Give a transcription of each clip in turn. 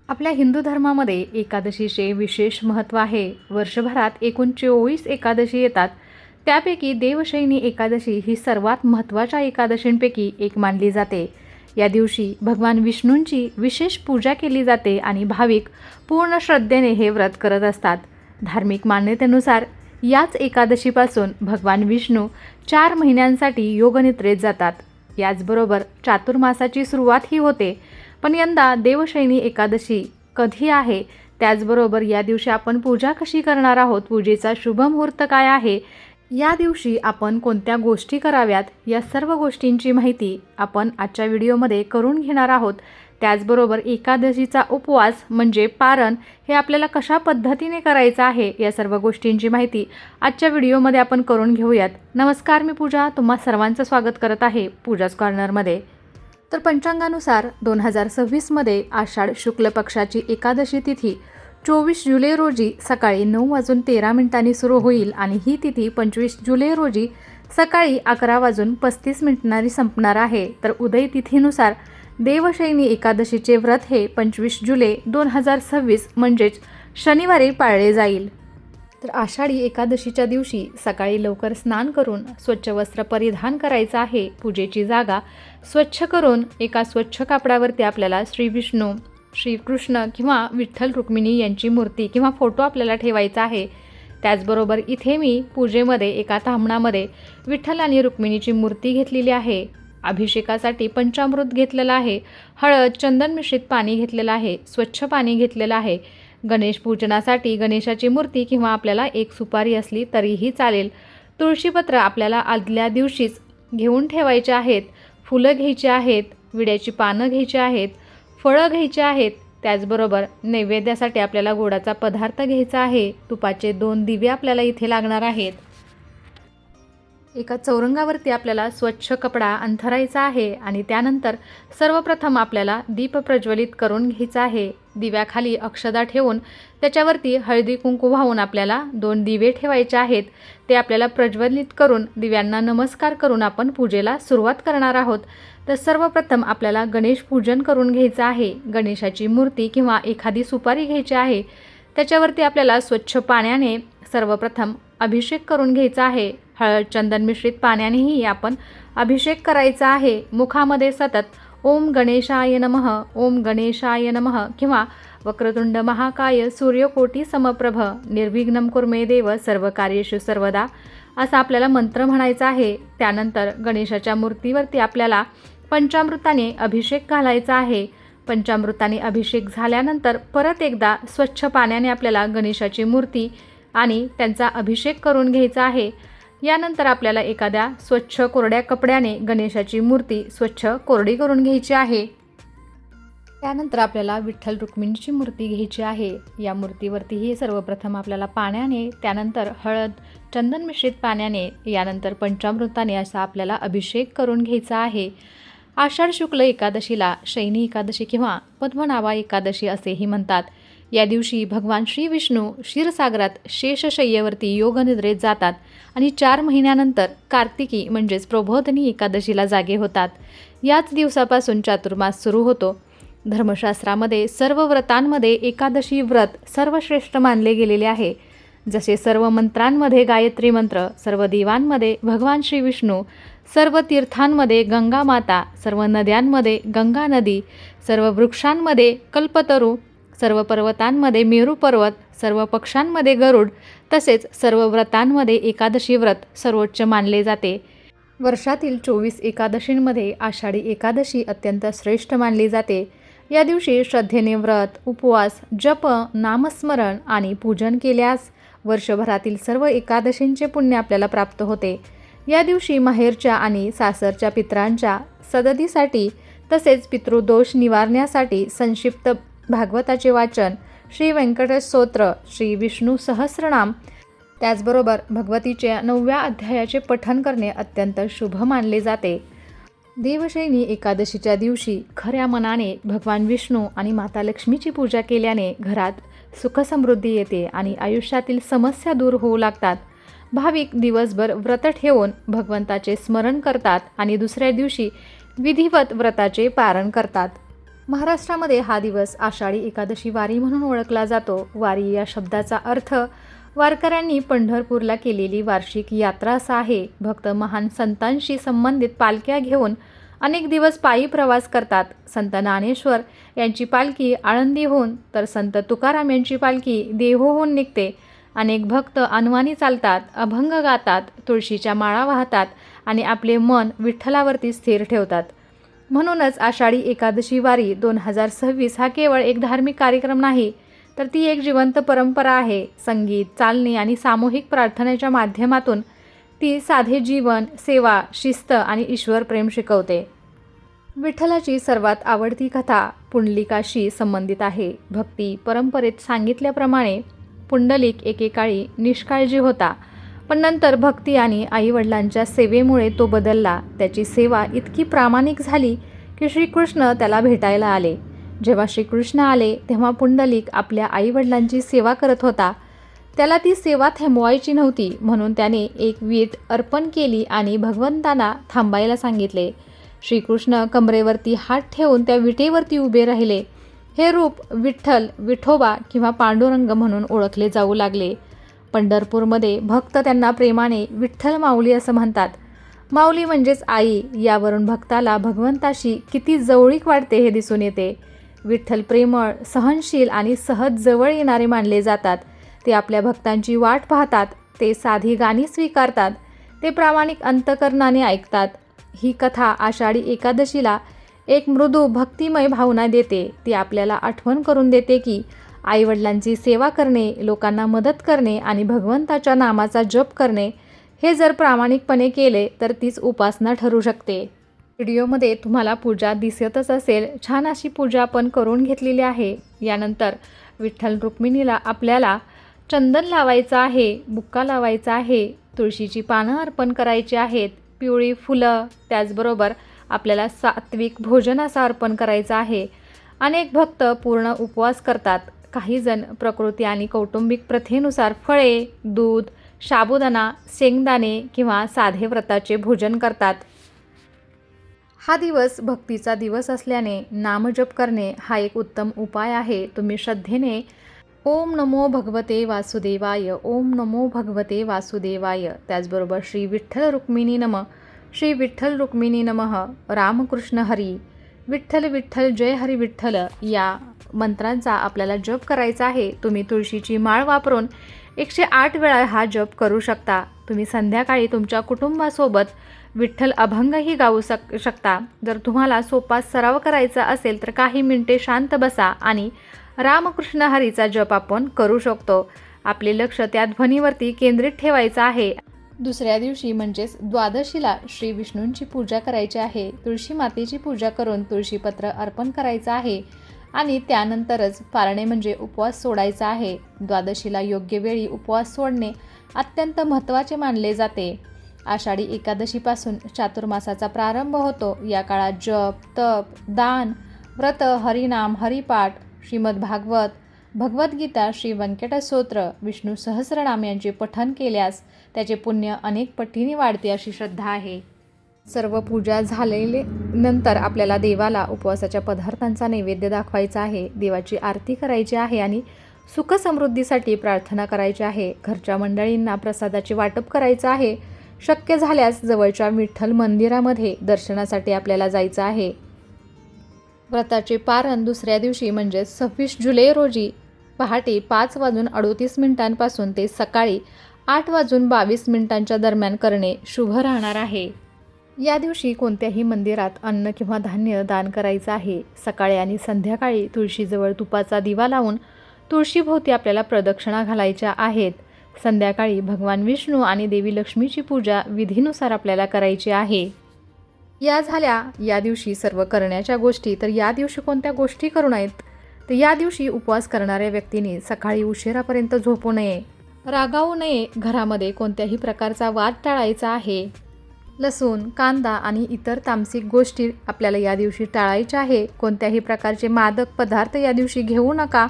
आपल्या हिंदू धर्मामध्ये एकादशीचे विशेष महत्त्व आहे. वर्षभरात एकूण 24 एकादशी येतात. त्यापैकी देवशयनी एकादशी ही सर्वात महत्त्वाच्या एकादशींपैकी एक मानली जाते. या दिवशी भगवान विष्णूंची विशेष पूजा केली जाते आणि भाविक पूर्ण श्रद्धेने हे व्रत करत असतात. धार्मिक मान्यतेनुसार याच एकादशीपासून भगवान विष्णू 4 महिन्यांसाठी योगनिद्रेत जातात. याचबरोबर चातुर्मासाची सुरुवातही होते. पण यंदा देवशयनी एकादशी कधी आहे, त्याचबरोबर या दिवशी आपण पूजा कशी करणार आहोत, पूजेचा शुभ मुहूर्त काय आहे, या दिवशी आपण कोणत्या गोष्टी कराव्यात, या सर्व गोष्टींची माहिती आपण आजच्या व्हिडिओमध्ये करून घेणार आहोत. त्याचबरोबर एकादशीचा उपवास म्हणजे पारण हे आपल्याला कशा पद्धतीने करायचं आहे, या सर्व गोष्टींची माहिती आजच्या व्हिडिओमध्ये आपण करून घेऊयात. नमस्कार, मी पूजा तुम्हा सर्वांचं स्वागत करत आहे पूजाच कॉर्नरमध्ये. तर पंचांगानुसार 2026 मध्ये आषाढ शुक्ल पक्षाची एकादशी तिथी 24 जुलै रोजी सकाळी 9:13 सुरू होईल आणि ही तिथी 25 जुलै रोजी सकाळी 11:35 संपणार आहे. तर उदय तिथीनुसार देवशयनी एकादशीचे व्रत हे 25 जुलै 2026 म्हणजेच शनिवारी पाळले जाईल. तर आषाढी एकादशीच्या दिवशी सकाळी लवकर स्नान करून स्वच्छ वस्त्र परिधान करायचं आहे. पूजेची जागा स्वच्छ करून एका स्वच्छ कापडावरती आपल्याला श्री विष्णू, श्रीकृष्ण किंवा विठ्ठल रुक्मिणी यांची मूर्ती किंवा फोटो आपल्याला ठेवायचा आहे. त्याचबरोबर इथे मी पूजेमध्ये एका ताम्हणामध्ये विठ्ठल आणि रुक्मिणीची मूर्ती घेतलेली आहे. अभिषेकासाठी पंचामृत घेतलेलं आहे. हळद, चंदन मिश्रित पाणी घेतलेलं आहे. स्वच्छ पाणी घेतलेलं आहे. गणेश पूजनासाठी गणेशाची मूर्ती किंवा आपल्याला एक सुपारी असली तरीही चालेल. तुळशीपत्र आपल्याला आदल्या दिवशीच घेऊन ठेवायचे आहेत. फुलं घ्यायची आहेत. विड्याची पानं घ्यायची आहेत. फळं घ्यायची आहेत. त्याचबरोबर नैवेद्यासाठी आपल्याला गोडाचा पदार्थ घ्यायचा आहे. तुपाचे 2 दिवे आपल्याला इथे लागणार आहेत. एका चौरंगावरती आपल्याला स्वच्छ कपडा अंथरायचा आहे आणि त्यानंतर सर्वप्रथम आपल्याला दीप प्रज्वलित करून घ्यायचा आहे. दिव्याखाली अक्षदा ठेवून त्याच्यावरती हळदी कुंकू वाहून आपल्याला 2 दिवे ठेवायचे आहेत. ते आपल्याला प्रज्वलित करून दिव्यांना नमस्कार करून आपण पूजेला सुरुवात करणार आहोत. तर सर्वप्रथम आपल्याला गणेश पूजन करून घ्यायचं आहे. गणेशाची मूर्ती किंवा एखादी सुपारी घ्यायची आहे. त्याच्यावरती आपल्याला स्वच्छ पाण्याने सर्वप्रथम अभिषेक करून घ्यायचा आहे. हळद, चंदन मिश्रित पाण्यानेही आपण अभिषेक करायचा आहे. मुखामध्ये सतत ओम गणेशाय नमः, ओम गणेशाय नमः किंवा वक्रतुंड महाकाय सूर्यकोटी समप्रभ निर्विघ्नं कुर्मे देव सर्व कार्येषु सर्वदा असा आपल्याला मंत्र म्हणायचा आहे. त्यानंतर गणेशाच्या मूर्तीवरती आपल्याला पंचामृताने अभिषेक घालायचा आहे. पंचामृताने अभिषेक झाल्यानंतर परत एकदा स्वच्छ पाण्याने आपल्याला गणेशाची मूर्ती आणि त्यांचा अभिषेक करून घ्यायचा आहे. यानंतर आपल्याला एखाद्या स्वच्छ कोरड्या कपड्याने गणेशाची मूर्ती स्वच्छ कोरडी करून घ्यायची आहे. त्यानंतर आपल्याला विठ्ठल रुक्मिणीची मूर्ती घ्यायची आहे. या मूर्तीवरतीही सर्वप्रथम आपल्याला पाण्याने, त्यानंतर हळद, चंदन मिश्रित पाण्याने, यानंतर पंचामृताने असा आपल्याला अभिषेक करून घ्यायचा आहे. आषाढ शुक्ल एकादशीला शयनी एकादशी किंवा पद्मनाभा एकादशी असेही म्हणतात. या दिवशी भगवान श्री विष्णू क्षीरसागरात शेषशय्येवरती योगनिद्रेत जातात आणि 4 महिन्यानंतर कार्तिकी म्हणजेच प्रबोधिनी एकादशीला जागे होतात. याच दिवसापासून चातुर्मास सुरू होतो. धर्मशास्त्रामध्ये सर्व व्रतांमध्ये एकादशी व्रत सर्वश्रेष्ठ मानले गेलेले आहे. जसे सर्व मंत्रांमध्ये गायत्री मंत्र, सर्व देवांमध्ये भगवान श्री विष्णू, सर्व तीर्थांमध्ये गंगा माता, सर्व नद्यांमध्ये गंगा नदी, सर्व वृक्षांमध्ये कल्पतरू, सर्व पर्वतांमध्ये मेरू पर्वत, सर्व पक्षांमध्ये गरुड, तसेच सर्व व्रतांमध्ये एकादशी व्रत सर्वोच्च मानले जाते. वर्षातील 24 एकादशींमध्ये आषाढी एकादशी अत्यंत श्रेष्ठ मानली जाते. या दिवशी श्रद्धेने व्रत, उपवास, जप, नामस्मरण आणि पूजन केल्यास वर्षभरातील सर्व एकादशींचे पुण्य आपल्याला प्राप्त होते. या दिवशी माहेरच्या आणि सासरच्या पितरांच्या सदतीसाठी तसेच पितृदोष निवारण्यासाठी संक्षिप्त भागवताचे वाचन, श्री व्यंकटेश स्तोत्र, श्री विष्णू सहस्रनाम, त्याचबरोबर भगवतीच्या 9व्या अध्यायाचे पठण करणे अत्यंत शुभ मानले जाते. देवशयनी एकादशीच्या दिवशी खऱ्या मनाने भगवान विष्णू आणि माता लक्ष्मीची पूजा केल्याने घरात सुखसमृद्धी येते आणि आयुष्यातील समस्या दूर होऊ लागतात. भाविक दिवसभर व्रत ठेवून भगवंताचे स्मरण करतात आणि दुसऱ्या दिवशी विधिवत व्रताचे पारण करतात. महाराष्ट्रामध्ये हा दिवस आषाढी एकादशी वारी म्हणून ओळखला जातो. वारी या शब्दाचा अर्थ वारकऱ्यांनी पंढरपूरला केलेली वार्षिक यात्रा असा आहे. भक्त महान संतांशी संबंधित पालख्या घेऊन अनेक दिवस पायी प्रवास करतात. संत ज्ञानेश्वर यांची पालखी आळंदीहून तर संत तुकाराम यांची पालखी देहूहून निघते. अनेक भक्त अनवाणी चालतात, अभंग गातात, तुळशीच्या माळा वाहतात आणि आपले मन विठ्ठलावरती स्थिर ठेवतात. म्हणूनच आषाढी एकादशी वारी 2026 हा केवळ एक धार्मिक कार्यक्रम नाही, तर ती एक जिवंत परंपरा आहे. संगीत, चालणे आणि सामूहिक प्रार्थनेच्या माध्यमातून ती साधे जीवन, सेवा, शिस्त आणि ईश्वर प्रेम शिकवते. विठ्ठलाची सर्वात आवडती कथा पुंडलिकाशी संबंधित आहे. भक्ती परंपरेत सांगितल्याप्रमाणे पुंडलिक एकेकाळी निष्काळजी होता, पण नंतर भक्ती आणि आईवडिलांच्या सेवेमुळे तो बदलला. त्याची सेवा इतकी प्रामाणिक झाली की श्रीकृष्ण त्याला भेटायला आले. जेव्हा श्रीकृष्ण आले तेव्हा पुंडलिक आपल्या आईवडिलांची सेवा करत होता. त्याला ती सेवा थांबवायची नव्हती, म्हणून त्याने एक वीट अर्पण केली आणि भगवंतांना थांबायला सांगितले. श्रीकृष्ण कमरेवरती हात ठेवून त्या विटेवरती उभे राहिले. हे रूप विठ्ठल, विठोबा किंवा पांडुरंग म्हणून ओळखले जाऊ लागले. पंढरपूरमध्ये भक्त त्यांना प्रेमाने विठ्ठल माऊली असं म्हणतात. माऊली म्हणजेच आई. यावरून भक्ताला भगवंताशी किती जवळीक वाटते हे दिसून येते. विठ्ठल प्रेमळ, सहनशील आणि सहज जवळ येणारे मानले जातात. ते आपल्या भक्तांची वाट पाहतात, ते साधी गाणी स्वीकारतात, ते प्रामाणिक अंतकरणाने ऐकतात. ही कथा आषाढी एकादशीला एक मृदू भक्तिमय भावना देते. ती आपल्याला आठवण करून देते की आईवडिलांची सेवा करणे, लोकांना मदत करणे आणि भगवंताच्या नामाचा जप करणे हे जर प्रामाणिकपणे केले तर तीच उपासना ठरू शकते. व्हिडिओमध्ये तुम्हाला पूजा दिसतच असेल. छान अशी पूजा आपण करून घेतलेली आहे. यानंतर विठ्ठल रुक्मिणीला आपल्याला चंदन लावायचं आहे, बुक्का लावायचा आहे, तुळशीची पानं अर्पण करायची आहेत, पिवळी फुलं, त्याचबरोबर आपल्याला सात्विक भोजन असं अर्पण करायचं आहे. अनेक भक्त पूर्ण उपवास करतात. काही जण प्रकृती आणि कौटुंबिक प्रथेनुसार फळे, दूध, साबुदाणा, शेंगदाणे किंवा साधे व्रताचे भोजन करतात. हा दिवस भक्तीचा दिवस असल्याने नामजप करणे हा एक उत्तम उपाय आहे. तुम्ही श्रद्धेने ओम नमो भगवते वासुदेवाय, ओम नमो भगवते वासुदेवाय, त्याचबरोबर श्री विठ्ठल रुक्मिणी नमः, श्री विठ्ठल रुक्मिणी नमः, रामकृष्ण हरी, विठ्ठल विठ्ठल जय हरी विठ्ठल या मंत्रांचा आपल्याला जप करायचा आहे. तुम्ही तुळशीची माळ वापरून 108 वेळा हा जप करू शकता. तुम्ही संध्याकाळी तुमच्या कुटुंबासोबत विठ्ठल अभंगही गाऊ शकता. जर तुम्हाला सोपा सराव करायचा असेल तर काही मिनिटे शांत बसा आणि रामकृष्ण हरीचा जप आपण करू शकतो. आपले लक्ष त्या ध्वनीवरती केंद्रित ठेवायचं आहे. दुसऱ्या दिवशी म्हणजेच द्वादशीला श्री विष्णूंची पूजा करायची आहे. तुळशी मातेची पूजा करून तुळशीपत्र अर्पण करायचं आहे आणि त्यानंतरच पारणे म्हणजे उपवास सोडायचा आहे. द्वादशीला योग्य वेळी उपवास सोडणे अत्यंत महत्त्वाचे मानले जाते. आषाढी एकादशीपासून चातुर्मासाचा प्रारंभ होतो. या काळात जप, तप, दान, व्रत, हरिनाम, हरिपाठ, श्रीमद भागवत, भगवद्गीता, श्री व्यंकटस्तोत्र, विष्णू सहस्रनाम यांचे पठण केल्यास त्याचे पुण्य अनेक पटीने वाढते अशी श्रद्धा आहे. सर्व पूजा झालेले नंतर आपल्याला देवाला उपवासाच्या पदार्थांचा नैवेद्य दाखवायचा आहे. देवाची आरती करायची आहे आणि सुख समृद्धीसाठी प्रार्थना करायची आहे. घरच्या मंडळींना प्रसादाचे वाटप करायचं आहे. शक्य झाल्यास जवळच्या विठ्ठल मंदिरामध्ये दर्शनासाठी आपल्याला जायचं आहे. व्रताचे पारण दुसऱ्या दिवशी म्हणजे 26 जुलै रोजी पहाटे 5:38 पासून ते सकाळी 8:22 दरम्यान करणे शुभ राहणार आहे. या दिवशी कोणत्याही मंदिरात अन्न किंवा धान्य दान करायचं आहे. सकाळी आणि संध्याकाळी तुळशीजवळ तुपाचा दिवा लावून तुळशीभोवती आपल्याला प्रदक्षिणा घालायच्या आहेत. संध्याकाळी भगवान विष्णू आणि देवी लक्ष्मीची पूजा विधीनुसार आपल्याला करायची आहे. या झाल्या या दिवशी सर्व करण्याच्या गोष्टी. तर या दिवशी कोणत्या गोष्टी करू नयेत तर या दिवशी उपवास करणाऱ्या व्यक्तीने सकाळी उशिरापर्यंत झोपू नये, रागावू नये, घरामध्ये कोणत्याही प्रकारचा वाद टाळायचा आहे. लसूण, कांदा आणि इतर तामसिक गोष्टी आपल्याला या दिवशी टाळायच्या आहे. कोणत्याही प्रकारचे मादक पदार्थ या दिवशी घेऊ नका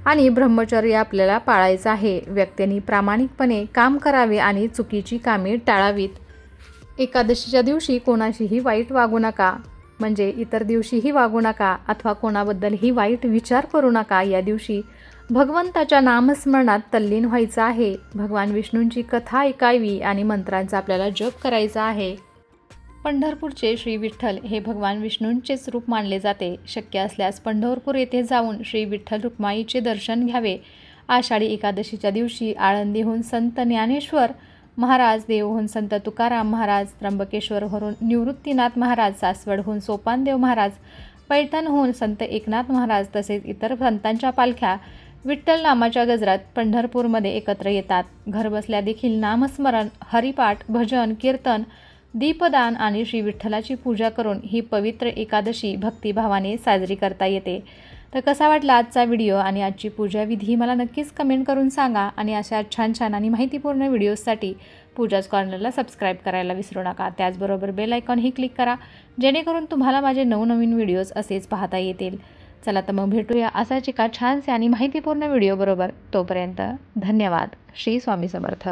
आणि ब्रह्मचर्य आपल्याला पाळायचं आहे. व्यक्तींनी प्रामाणिकपणे काम करावे आणि चुकीची कामे टाळावीत. एकादशीच्या दिवशी कोणाशीही वाईट वागू नका. म्हणजे इतर दिवशीही वागू नका अथवा कोणाबद्दलही वाईट विचार करू नका. या दिवशी भगवंताच्या नामस्मरणात तल्लीन व्हायचं आहे. भगवान विष्णूंची कथा ऐकावी आणि मंत्रांचा आपल्याला जप करायचा आहे. पंढरपूरचे श्री विठ्ठल हे भगवान विष्णूंचेच रूप मानले जाते. शक्य असल्यास पंढरपूर येथे जाऊन श्री विठ्ठल रुक्माईचे दर्शन घ्यावे. आषाढी एकादशीच्या दिवशी आळंदीहून संत ज्ञानेश्वर महाराज, देवहून संत तुकाराम महाराज, त्र्यंबकेश्वरहून निवृत्तीनाथ महाराज, सासवडहून सोपानदेव महाराज, पैठणहून संत एकनाथ महाराज तसेच इतर संतांच्या पालख्या विठ्ठल नामाच्या गजरात पंढरपूरमध्ये एकत्र येतात. घरबसल्या देखील नामस्मरण, हरिपाठ, भजन, कीर्तन, दीपदान आणि श्री विठ्ठलाची पूजा करून ही पवित्र एकादशी भक्तिभावाने साजरी करता येते. तर कसा वाटला आजचा व्हिडिओ आणि आजची पूजाविधी मला नक्कीच कमेंट करून सांगा. आणि अशा छान छान आणि माहितीपूर्ण व्हिडिओजसाठी पूजाच कॉर्नरला सबस्क्राईब करायला विसरू नका. त्याचबरोबर बेल आयकॉनही क्लिक करा जेणेकरून तुम्हाला माझे नवनवीन व्हिडिओज असेच पाहता येतील. चला तर मग भेटूया असाच एका छानसे आणि माहितीपूर्ण व्हिडिओ बरोबर. तोपर्यंत धन्यवाद. श्री स्वामी समर्थ.